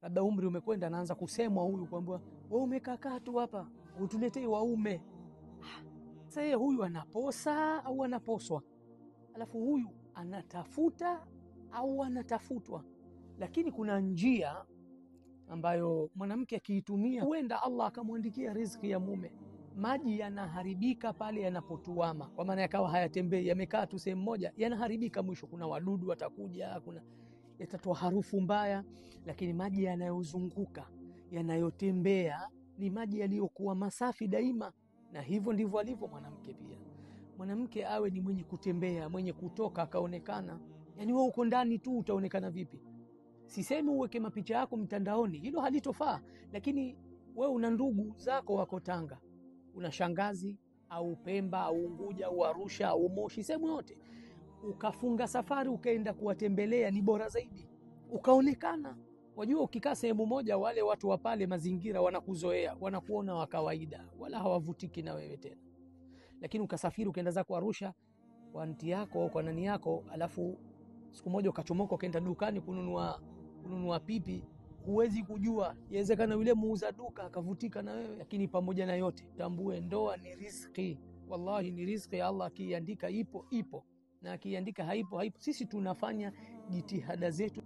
labda umri umekwenda, anaanza kusemwa huyu kwamba wewe umekaa tu hapa utuletee waume. Sasa huyu anaposa au anaposwa, alafu huyu anatafuta au anatafutwa. Lakini kuna njia ambayo mwanamke akiitumia, huenda Allah akamwandikia riziki ya mume. Maji yanaharibika pale yanapotuama, kwa maana yakawa hayatembei, yamekaa tu sehemu moja, yanaharibika. Mwisho kuna wadudu watakuja, yatatoa harufu mbaya. Lakini maji yanayozunguka, yanayotembea, ni maji yaliyokuwa masafi daima. Na hivyo ndivyo alivyo mwanamke pia. Mwanamke awe ni mwenye kutembea, mwenye kutoka akaonekana. Yani wewe uko ndani tu, utaonekana vipi? Sisemi uweke mapicha yako mtandaoni, hilo halitofaa. Lakini wewe una ndugu zako wako Tanga, una shangazi au Pemba au Unguja au Arusha au Moshi, sehemu yote, ukafunga safari ukaenda kuwatembelea, ni bora zaidi ukaonekana. Wajua, ukikaa sehemu moja, wale watu wa pale mazingira wanakuzoea, wanakuona wa kawaida, wala hawavutiki na wewe tena. Lakini ukasafiri ukaenda zako Arusha kwa anti yako au kwa nani yako, alafu siku moja ukachomoka ukaenda dukani kununua pipi, huwezi kujua, inawezekana yule muuza duka akavutika na wewe. Lakini pamoja na yote, tambue ndoa ni riziki. Wallahi ni riziki. Allah akiandika ipo, na akiandika haipo. Sisi tunafanya jitihada zetu.